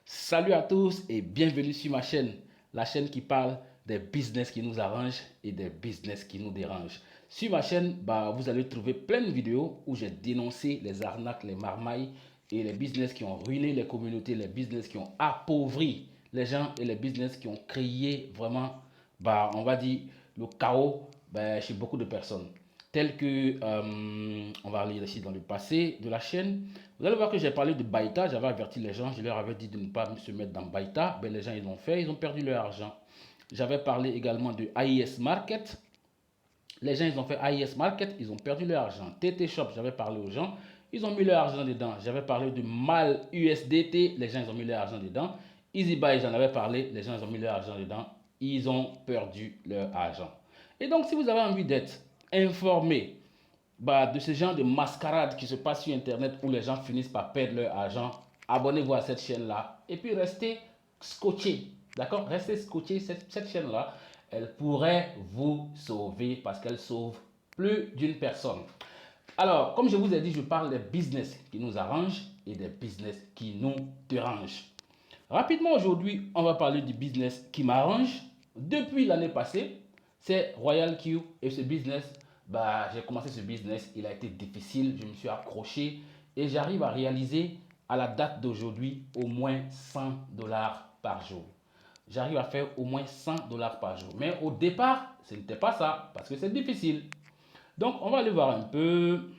Salut à tous et bienvenue sur ma chaîne, la chaîne qui parle des business qui nous arrangent et des business qui nous dérangent. Sur ma chaîne, vous allez trouver plein de vidéos où j'ai dénoncé les arnaques, les marmailles et les business qui ont ruiné les communautés, les business qui ont appauvri les gens et les business qui ont créé vraiment, on va dire, le chaos chez beaucoup de personnes tel que, on va aller ici dans le passé de la chaîne. Vous allez voir que j'ai parlé de Baïta, j'avais averti les gens, je leur avais dit de ne pas se mettre dans Baïta. Ben, les gens, ils l'ont fait, ils ont perdu leur argent. J'avais parlé également de AIS Market. Les gens, ils ont fait AIS Market, ils ont perdu leur argent. TT Shop, j'avais parlé aux gens, ils ont mis leur argent dedans. J'avais parlé de MAL USDT, les gens, ils ont mis leur argent dedans. EasyBuy, j'en avais parlé, les gens, ils ont mis leur argent dedans. Ils ont perdu leur argent. Et donc, si vous avez envie d'être informé de ce genre de mascarade qui se passe sur Internet où les gens finissent par perdre leur argent, abonnez-vous à cette chaîne-là et puis restez scotché. D'accord? Restez scotché. Cette chaîne-là, elle pourrait vous sauver parce qu'elle sauve plus d'une personne. Alors, comme je vous ai dit, je parle des business qui nous arrangent et des business qui nous dérangent. Rapidement, aujourd'hui, on va parler du business qui m'arrange. Depuis l'année passée, c'est Royal Q et ce business, j'ai commencé ce business, il a été difficile, je me suis accroché et j'arrive à réaliser à la date d'aujourd'hui au moins 100 dollars par jour. J'arrive à faire au moins 100 dollars par jour. Mais au départ, ce n'était pas ça parce que c'est difficile. Donc, on va aller voir un peu.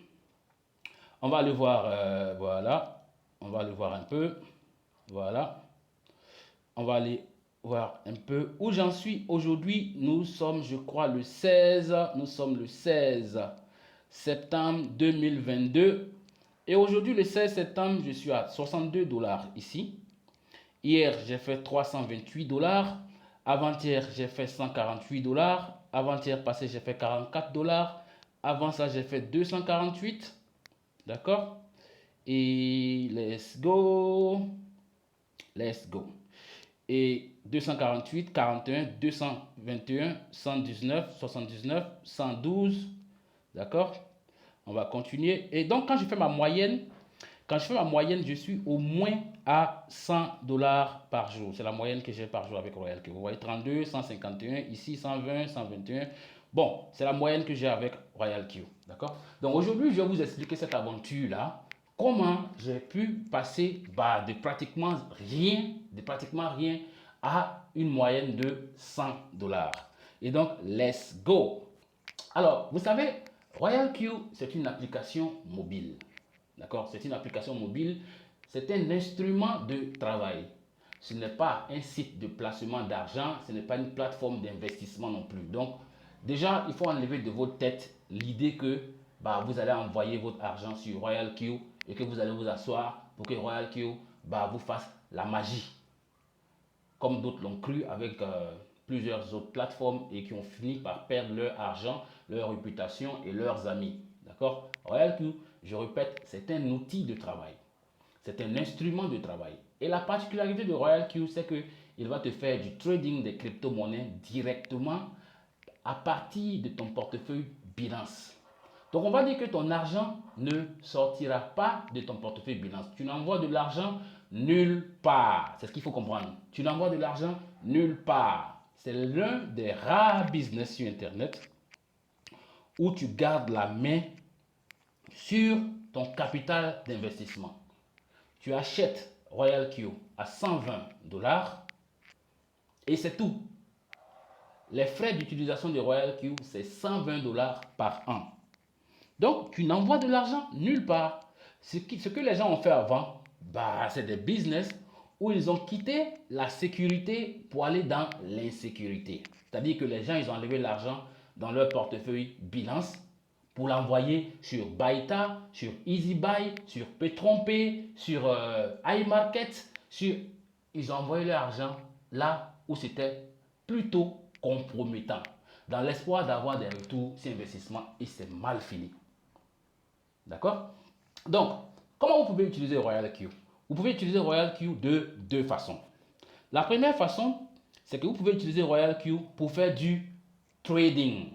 On va aller voir, voilà. On va aller voir un peu. Voilà. On va aller voir un peu où j'en suis aujourd'hui. Nous sommes, je crois, le 16. Nous sommes le 16 septembre 2022. Et aujourd'hui, le 16 septembre, je suis à 62 dollars ici. Hier, j'ai fait 328 dollars. Avant-hier, j'ai fait 148 dollars. Avant-hier passé, j'ai fait 44 dollars. Avant ça, j'ai fait 248. D'accord? Et let's go. Let's go. Et 248, 41, 221, 119, 79, 112. D'accord? On va continuer. Et donc, quand je fais ma moyenne, je suis au moins à 100 dollars par jour. C'est la moyenne que j'ai par jour avec Royal Q. Vous voyez, 32, 151, ici 120, 121. Bon, c'est la moyenne que j'ai avec Royal Q. D'accord? Donc, aujourd'hui, je vais vous expliquer cette aventure-là. Comment j'ai pu passer de pratiquement rien à une moyenne de 100 dollars. Et donc, let's go. Alors, vous savez, Royal Q, c'est une application mobile. D'accord? C'est une application mobile. C'est un instrument de travail. Ce n'est pas un site de placement d'argent. Ce n'est pas une plateforme d'investissement non plus. Donc, déjà, il faut enlever de votre tête l'idée que vous allez envoyer votre argent sur Royal Q et que vous allez vous asseoir pour que Royal Q vous fasse la magie. Comme d'autres l'ont cru avec plusieurs autres plateformes et qui ont fini par perdre leur argent, leur réputation et leurs amis. D'accord? Royal Q, je répète, c'est un outil de travail. C'est un instrument de travail. Et la particularité de Royal Q, c'est qu'il va te faire du trading des crypto-monnaies directement à partir de ton portefeuille Binance. Donc, on va dire que ton argent ne sortira pas de ton portefeuille Binance. Tu n'envoies de l'argent nulle part. C'est ce qu'il faut comprendre. Tu n'envoies de l'argent nulle part. C'est l'un des rares business sur Internet où tu gardes la main sur ton capital d'investissement. Tu achètes Royal Q à 120 dollars et c'est tout. Les frais d'utilisation de Royal Q, c'est 120 dollars par an. Donc, tu n'envoies de l'argent nulle part. Ce que les gens ont fait avant, c'est des business où ils ont quitté la sécurité pour aller dans l'insécurité. C'est-à-dire que les gens, ils ont enlevé l'argent dans leur portefeuille Binance pour l'envoyer sur Baita, sur EasyBuy, sur Petronpay, sur iMarket. Ils ont envoyé leur argent là où c'était plutôt compromettant, dans l'espoir d'avoir des retours sur investissement et c'est mal fini. D'accord? Donc, comment vous pouvez utiliser Royal Q? Vous pouvez utiliser Royal Q de deux façons. La première façon, c'est que vous pouvez utiliser Royal Q pour faire du trading.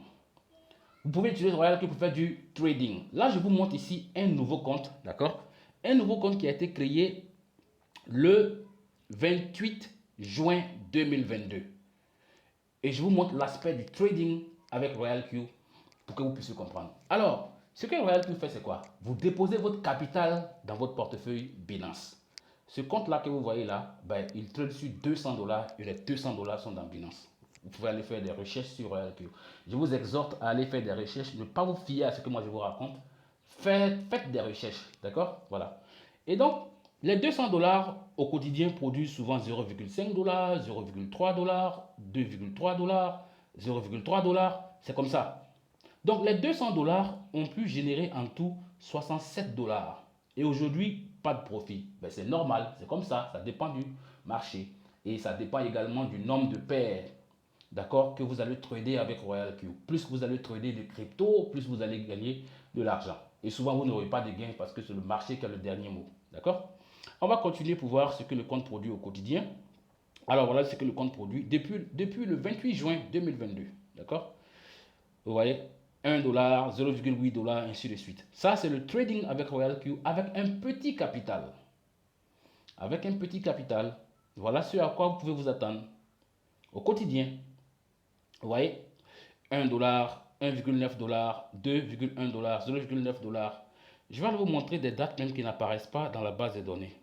Vous pouvez utiliser Royal Q pour faire du trading. Là, je vous montre ici un nouveau compte, d'accord? Un nouveau compte qui a été créé le 28 juin 2022. Et je vous montre l'aspect du trading avec RoyalQ pour que vous puissiez comprendre. Alors, ce que RoyalQ fait, c'est quoi? Vous déposez votre capital dans votre portefeuille Binance. Ce compte-là que vous voyez là, ben, il trade sur 200 dollars et les 200 dollars sont dans Binance. Vous pouvez aller faire des recherches sur RoyalQ. Je vous exhorte à aller faire des recherches, ne pas vous fier à ce que moi je vous raconte. Faites des recherches, d'accord? Voilà. Et donc, les 200 dollars au quotidien produisent souvent 0,5 dollars, 0,3 dollars, 2,3 dollars, 0,3 dollars. C'est comme ça. Donc, les 200 dollars ont pu générer en tout 67 dollars. Et aujourd'hui, pas de profit. Ben, c'est normal, c'est comme ça. Ça dépend du marché. Et ça dépend également du nombre de paires, d'accord, que vous allez trader avec RoyalQ. Plus vous allez trader de crypto, plus vous allez gagner de l'argent. Et souvent, vous n'aurez pas de gains parce que c'est le marché qui a le dernier mot. D'accord? On va continuer pour voir ce que le compte produit au quotidien. Alors voilà ce que le compte produit depuis le 28 juin 2022. D'accord? Vous voyez, 1 dollar, 0,8 dollars, ainsi de suite. Ça, c'est le trading avec RoyalQ avec un petit capital. Avec un petit capital, voilà ce à quoi vous pouvez vous attendre au quotidien. Vous voyez, 1 dollar, 1,9 dollars, 2,1 dollars, 0,9 dollars. Je vais vous montrer des dates même qui n'apparaissent pas dans la base de données.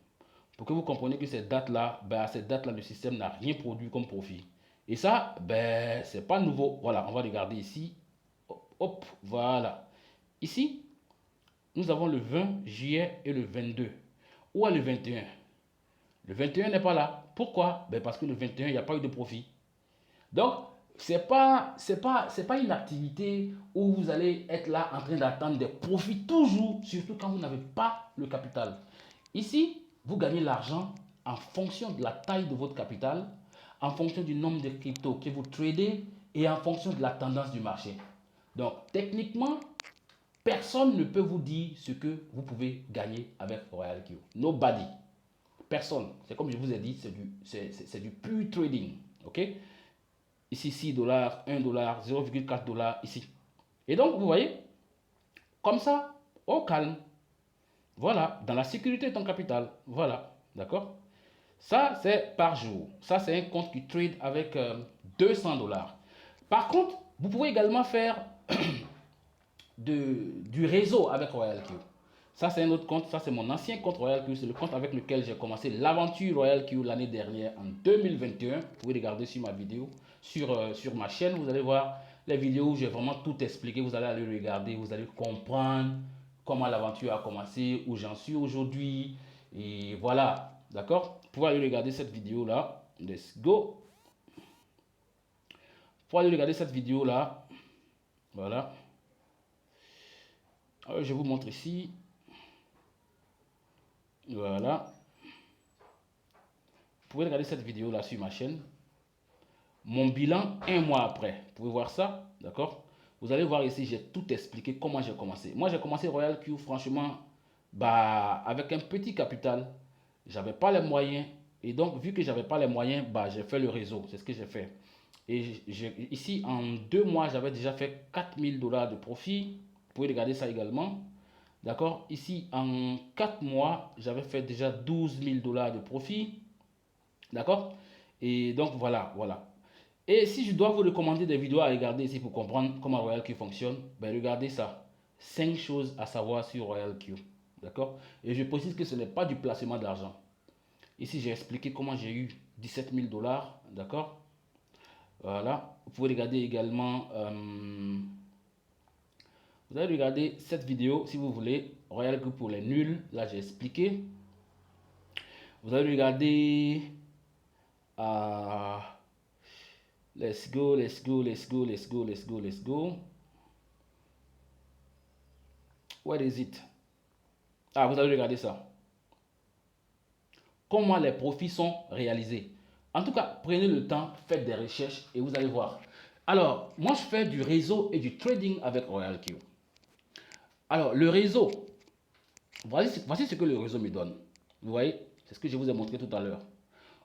Pour que vous compreniez que ces dates-là, ben, à ces dates-là, le système n'a rien produit comme profit. Et ça, ben, c'est pas nouveau. Voilà, on va regarder ici. Hop, voilà. Ici, nous avons le 20 juillet et le 22. Où est le 21? Le 21 n'est pas là. Pourquoi? Ben parce que le 21, il n'y a pas eu de profit. Donc, c'est pas une activité où vous allez être là en train d'attendre des profits toujours, surtout quand vous n'avez pas le capital. Ici, vous gagnez l'argent en fonction de la taille de votre capital, en fonction du nombre de cryptos que vous tradez et en fonction de la tendance du marché. Donc, techniquement, personne ne peut vous dire ce que vous pouvez gagner avec RoyalQ. Nobody. Personne. C'est comme je vous ai dit, c'est du pure trading. OK? Ici, 6 dollars, 1 dollar, 0,4 dollars ici. Et donc, vous voyez, comme ça, au calme. Voilà, dans la sécurité de ton capital. Voilà, d'accord? Ça, c'est par jour. Ça, c'est un compte qui trade avec 200 dollars. Par contre, vous pouvez également faire du réseau avec RoyalQ. Ça, c'est un autre compte. Ça, c'est mon ancien compte RoyalQ. C'est le compte avec lequel j'ai commencé l'aventure RoyalQ l'année dernière, en 2021. Vous pouvez regarder sur ma vidéo, sur ma chaîne. Vous allez voir les vidéos où j'ai vraiment tout expliqué. Vous allez aller regarder. Vous allez comprendre comment l'aventure a commencé, où j'en suis aujourd'hui. Et voilà. D'accord? Vous pouvez aller regarder cette vidéo-là. Let's go. Vous pouvez aller regarder cette vidéo-là. Voilà. Alors, je vous montre ici. Voilà. Vous pouvez regarder cette vidéo là sur ma chaîne. Mon bilan un mois après. Vous pouvez voir ça, d'accord? Vous allez voir ici, j'ai tout expliqué comment j'ai commencé. Moi, j'ai commencé RoyalQ, franchement, bah, avec un petit capital. J'avais pas les moyens. Et donc, vu que j'avais pas les moyens, bah, j'ai fait le réseau. C'est ce que j'ai fait. Et ici, en 2 mois, j'avais déjà fait 4000 dollars de profit. Vous pouvez regarder ça également. D'accord? Ici, en 4 mois, j'avais fait déjà 12 000 dollars de profit. D'accord? Et donc, voilà, voilà. Et si je dois vous recommander des vidéos à regarder ici pour comprendre comment RoyalQ fonctionne, ben regardez ça. 5 choses à savoir sur RoyalQ. D'accord? Et je précise que ce n'est pas du placement d'argent. Ici, j'ai expliqué comment j'ai eu 17 000 dollars. D'accord? Voilà. Vous pouvez regarder également... vous allez regarder cette vidéo si vous voulez. RoyalQ pour les nuls. Là, j'ai expliqué. Vous allez regarder... let's go, let's go, let's go, let's go, let's go, let's go. Where is it? Ah, vous allez regarder ça. Comment les profits sont réalisés. En tout cas, prenez le temps, faites des recherches et vous allez voir. Alors, moi, je fais du réseau et du trading avec RoyalQ. Alors, le réseau, voici ce que le réseau me donne. Vous voyez, c'est ce que je vous ai montré tout à l'heure.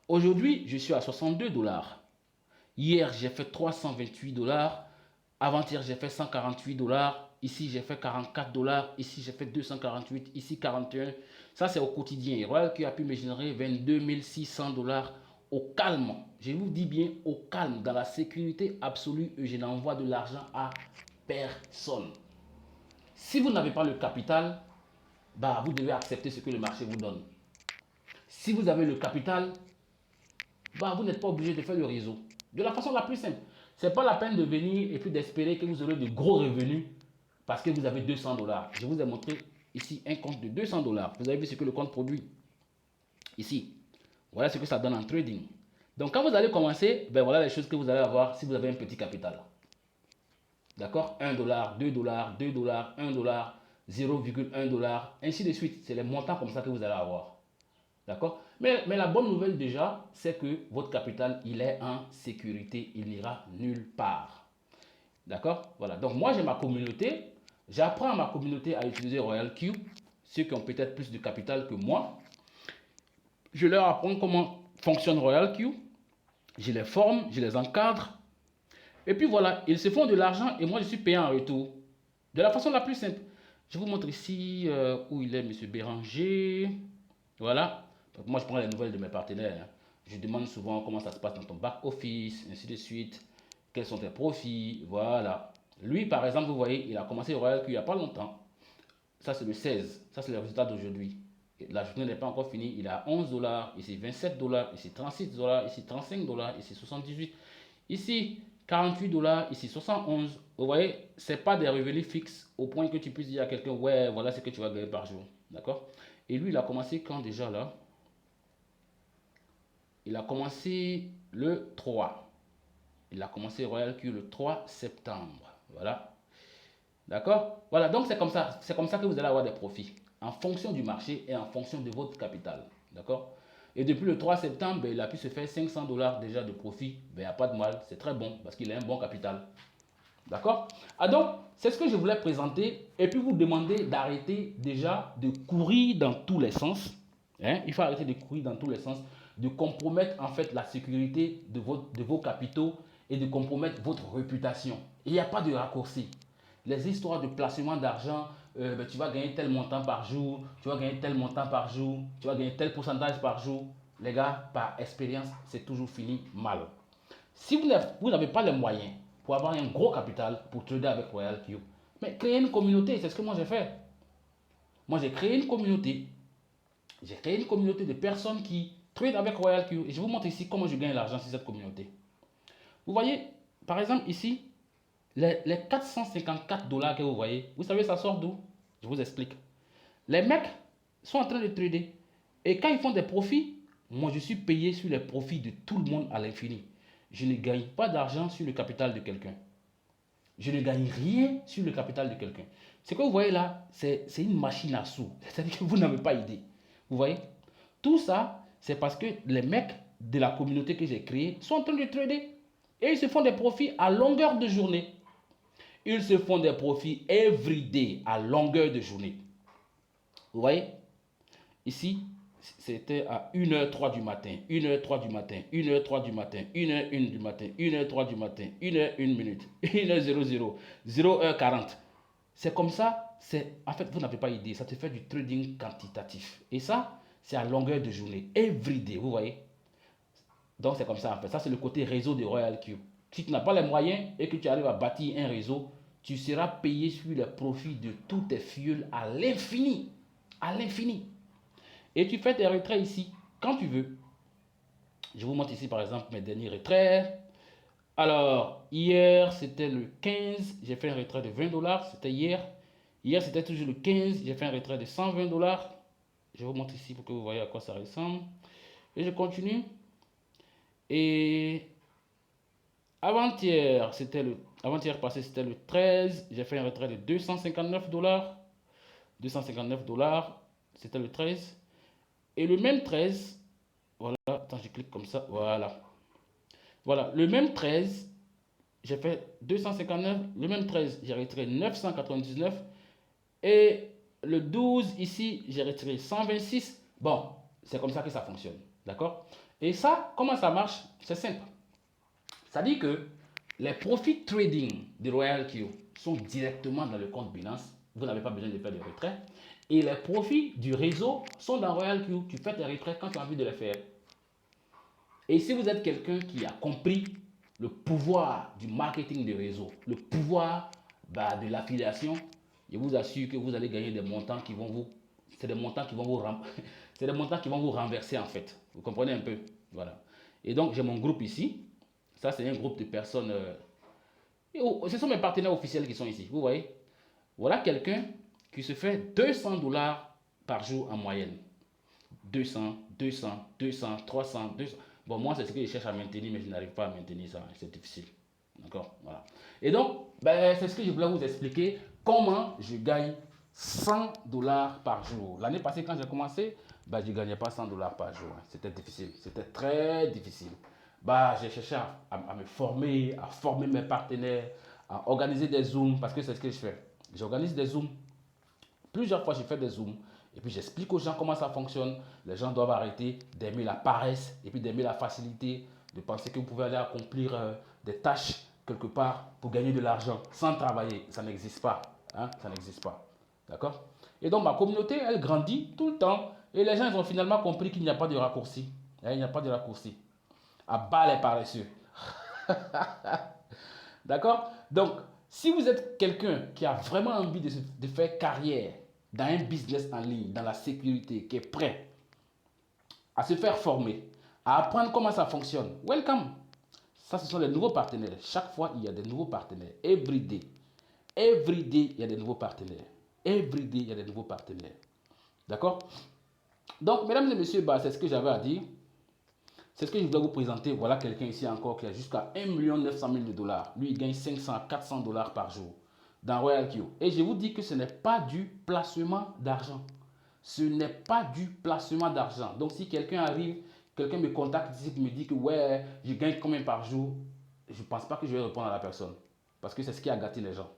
Aujourd'hui, je suis à 62 dollars. Hier, j'ai fait 328 dollars. Avant-hier, j'ai fait 148 dollars. Ici, j'ai fait 44 $. Ici, j'ai fait 248. Ici, 41. Ça, c'est au quotidien. Royal Q a pu me générer 22 600 $ au calme. Je vous dis bien au calme, dans la sécurité absolue. Et je n'envoie de l'argent à personne. Si vous n'avez pas le capital, bah, vous devez accepter ce que le marché vous donne. Si vous avez le capital, bah, vous n'êtes pas obligé de faire le réseau. De la façon la plus simple. Ce n'est pas la peine de venir et puis d'espérer que vous aurez de gros revenus parce que vous avez 200 $. Je vous ai montré ici un compte de 200 $. Vous avez vu ce que le compte produit. Ici, voilà ce que ça donne en trading. Donc quand vous allez commencer, ben voilà les choses que vous allez avoir si vous avez un petit capital. D'accord? 1 $, 2 $, 2 $, 1 $, 0,1 $, ainsi de suite. C'est les montants comme ça que vous allez avoir. D'accord? Mais la bonne nouvelle déjà, c'est que votre capital, il est en sécurité. Il n'ira nulle part. D'accord? Voilà. Donc moi, j'ai ma communauté. J'apprends à ma communauté à utiliser Royal Q. Ceux qui ont peut-être plus de capital que moi. Je leur apprends comment fonctionne Royal Q. Je les forme, je les encadre. Et puis voilà, ils se font de l'argent et moi, je suis payé en retour. De la façon la plus simple. Je vous montre ici où il est, M. Béranger. Voilà. Donc moi, je prends les nouvelles de mes partenaires. Je demande souvent comment ça se passe dans ton back-office, ainsi de suite. Quels sont tes profits, voilà. Lui, par exemple, vous voyez, il a commencé Royal Q il n'y a pas longtemps. Ça, c'est le 16. Ça, c'est le résultat d'aujourd'hui. La journée n'est pas encore finie. Il a 11 $, ici 27 $, ici 36 $, ici 35 $, ici 78. Ici, 48 $, ici 71. Vous voyez, ce n'est pas des revenus fixes au point que tu puisses dire à quelqu'un, ouais, voilà ce que tu vas gagner par jour. D'accord? Et lui, il a commencé quand déjà là? Il a commencé le 3. Il a commencé Royal Q le 3 septembre. Voilà. D'accord? Voilà, donc c'est comme ça. C'est comme ça que vous allez avoir des profits. En fonction du marché et en fonction de votre capital. D'accord? Et depuis le 3 septembre, ben, il a pu se faire 500 $ déjà de profit. Ben, il n'y a pas de mal. C'est très bon parce qu'il a un bon capital. D'accord? Ah donc, c'est ce que je voulais présenter. Et puis vous demander d'arrêter déjà de courir dans tous les sens. Hein? Il faut arrêter de courir dans tous les sens. De compromettre en fait la sécurité de vos capitaux et de compromettre votre réputation. Il n'y a pas de raccourci. Les histoires de placement d'argent, ben, tu vas gagner tel montant par jour, tu vas gagner tel montant par jour, tu vas gagner tel pourcentage par jour. Les gars, par expérience, c'est toujours fini mal. Si vous n'avez pas les moyens pour avoir un gros capital pour trader avec Royal Q, mais créez une communauté, c'est ce que moi j'ai fait. Moi j'ai créé une communauté. J'ai créé une communauté de personnes qui tradent avec Royal Q. Et je vous montre ici comment je gagne l'argent sur cette communauté. Vous voyez, par exemple ici, les 454 $ que vous voyez, vous savez ça sort d'où? Je vous explique. Les mecs sont en train de trader. Et quand ils font des profits, moi je suis payé sur les profits de tout le monde à l'infini. Je ne gagne pas d'argent sur le capital de quelqu'un. Je ne gagne rien sur le capital de quelqu'un. Ce que vous voyez là, c'est une machine à sous. C'est-à-dire que vous n'avez pas idée. Vous voyez? Tout ça, c'est parce que les mecs de la communauté que j'ai créée sont en train de trader. Et ils se font des profits à longueur de journée. Ils se font des profits every day, à longueur de journée. Vous voyez? Ici, c'était à 1h03 du matin, 1h03 du matin, 1h03 du matin, 1h01 du matin, 1h03 du matin, 1h01 minute, 1h00, 0h40. C'est comme ça, en fait, vous n'avez pas idée, ça te fait du trading quantitatif. Et ça, c'est à longueur de journée, every day, vous voyez. Donc c'est comme ça en fait, ça c'est le côté réseau de Royal Q. Si tu n'as pas les moyens et que tu arrives à bâtir un réseau, tu seras payé sur les profits de tous tes fioles à l'infini. À l'infini. Et tu fais tes retraits ici, quand tu veux. Je vous montre ici par exemple mes derniers retraits. Alors, hier c'était le 15, j'ai fait un retrait de 20 $, c'était hier. Hier c'était toujours le 15, j'ai fait un retrait de 120 $. Je vous montre ici pour que vous voyez à quoi ça ressemble. Et je continue. Et avant-hier passé, c'était le 13, j'ai fait un retrait de 259 $. 259 $, c'était le 13. Et le même 13, voilà, attends, je clique comme ça, voilà. Voilà, le même 13, j'ai fait 259, le même 13, j'ai retiré 999. Et le 12, ici, j'ai retiré 126. Bon, c'est comme ça que ça fonctionne, d'accord? Et ça, comment ça marche? C'est simple. Ça dit que les profits trading de Royal Q sont directement dans le compte Binance. Vous n'avez pas besoin de faire des retraits. Et les profits du réseau sont dans Royal Q. Tu fais tes retraits quand tu as envie de les faire. Et si vous êtes quelqu'un qui a compris le pouvoir du marketing de réseau, le pouvoir de l'affiliation, je vous assure que vous allez gagner des montants qui vont vous... C'est des montants qui vont vous c'est des montants qui vont vous renverser en fait. Vous comprenez un peu? Voilà. Et donc j'ai mon groupe ici. Ça c'est un groupe de personnes... ce sont mes partenaires officiels qui sont ici. Vous voyez? Voilà quelqu'un qui se fait 200 dollars par jour en moyenne. 200, 200, 200, 300, 200. Bon, moi, c'est ce que je cherche à maintenir, mais je n'arrive pas à maintenir ça. C'est difficile. D'accord? Voilà. Et donc, c'est ce que je voulais vous expliquer. Comment je gagne 100 dollars par jour. L'année passée, quand j'ai commencé, je ne gagnais pas 100 dollars par jour. C'était difficile. C'était très difficile. J'ai cherché à me former, à former mes partenaires, à organiser des Zooms, parce que c'est ce que je fais. J'organise des Zooms. Plusieurs fois, j'ai fait des Zooms. Et puis, j'explique aux gens comment ça fonctionne. Les gens doivent arrêter d'aimer la paresse et puis d'aimer la facilité, de penser que vous pouvez aller accomplir des tâches quelque part pour gagner de l'argent sans travailler. Ça n'existe pas. Hein? Ça n'existe pas. D'accord? Et donc, ma communauté, elle grandit tout le temps. Et les gens, ils ont finalement compris qu'il n'y a pas de raccourci. Il n'y a pas de raccourci. À bas les paresseux. D'accord? Donc, si vous êtes quelqu'un qui a vraiment envie de faire carrière dans un business en ligne, dans la sécurité, qui est prêt à se faire former, à apprendre comment ça fonctionne, welcome. Ça, ce sont les nouveaux partenaires. Chaque fois, il y a des nouveaux partenaires. Every day. Every day, il y a des nouveaux partenaires. Every day, il y a des nouveaux partenaires. D'accord? Donc, mesdames et messieurs, c'est ce que j'avais à dire. C'est ce que je voulais vous présenter. Voilà quelqu'un ici encore qui a jusqu'à 1 900 000 de dollars. Lui, il gagne 500 à 400 dollars par jour dans Royal Q. Et je vous dis que ce n'est pas du placement d'argent. Ce n'est pas du placement d'argent. Donc, si quelqu'un arrive, quelqu'un me contacte ici et me dit que ouais, je gagne combien par jour, je ne pense pas que je vais répondre à la personne. Parce que c'est ce qui a gâté les gens.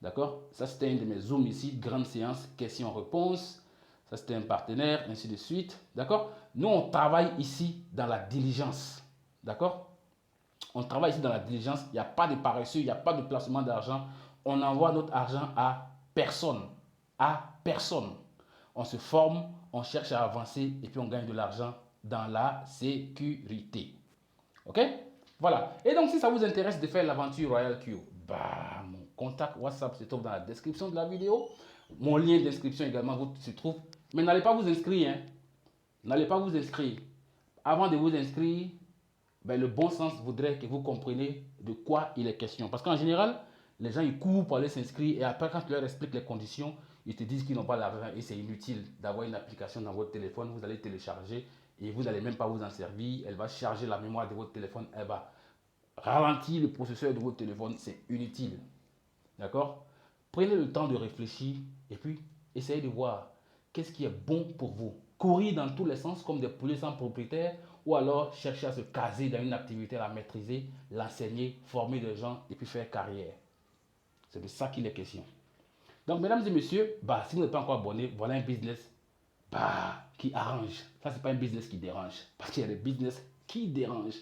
D'accord? Ça, c'était un de mes Zooms ici, grande séance, questions-réponses. Ça, c'était un partenaire, ainsi de suite. D'accord? Nous, on travaille ici dans la diligence. D'accord? On travaille ici dans la diligence. Il n'y a pas de paresseux, il n'y a pas de placement d'argent. On envoie notre argent à personne. À personne. On se forme, on cherche à avancer et puis on gagne de l'argent dans la sécurité. Ok? Voilà. Et donc, si ça vous intéresse de faire l'aventure Royal Q, mon contact WhatsApp se trouve dans la description de la vidéo. Mon lien d'inscription également se trouve. Mais n'allez pas vous inscrire. Hein. N'allez pas vous inscrire. Avant de vous inscrire, le bon sens voudrait que vous compreniez de quoi il est question. Parce qu'en général, les gens ils courent pour aller s'inscrire et après quand tu leur expliques les conditions, ils te disent qu'ils n'ont pas l'argent et c'est inutile d'avoir une application dans votre téléphone. Vous allez télécharger et vous n'allez même pas vous en servir. Elle va charger la mémoire de votre téléphone. Elle va ralentir le processeur de votre téléphone. C'est inutile. D'accord? Prenez le temps de réfléchir et puis essayez de voir qu'est-ce qui est bon pour vous. Courir dans tous les sens comme des poulets sans propriétaire ou alors chercher à se caser dans une activité, à la maîtriser, l'enseigner, former des gens et puis faire carrière. C'est de ça qu'il est question. Donc, mesdames et messieurs, si vous n'êtes pas encore abonné, voilà un business qui arrange. Ça, ce n'est pas un business qui dérange. Parce qu'il y a des business qui dérangent.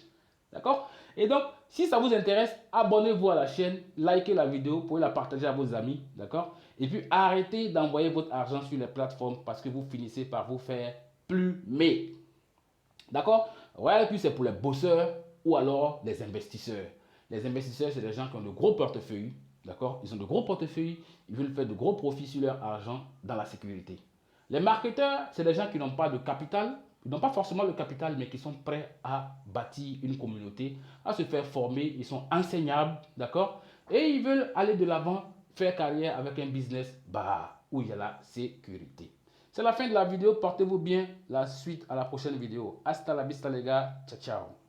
D'accord? Et donc, si ça vous intéresse, abonnez-vous à la chaîne, likez la vidéo, vous pouvez la partager à vos amis. D'accord? Et puis, arrêtez d'envoyer votre argent sur les plateformes parce que vous finissez par vous faire plumer. D'accord? Royal Q, c'est pour les bosseurs ou alors les investisseurs. Les investisseurs, c'est des gens qui ont de gros portefeuilles. D'accord? Ils ont de gros portefeuilles, ils veulent faire de gros profits sur leur argent dans la sécurité. Les marketeurs, c'est des gens qui n'ont pas de capital, ils n'ont pas forcément le capital, mais qui sont prêts à bâtir une communauté, à se faire former, ils sont enseignables, d'accord? Et ils veulent aller de l'avant, faire carrière avec un business où il y a la sécurité. C'est la fin de la vidéo, portez-vous bien, la suite à la prochaine vidéo. Hasta la vista les gars, ciao ciao.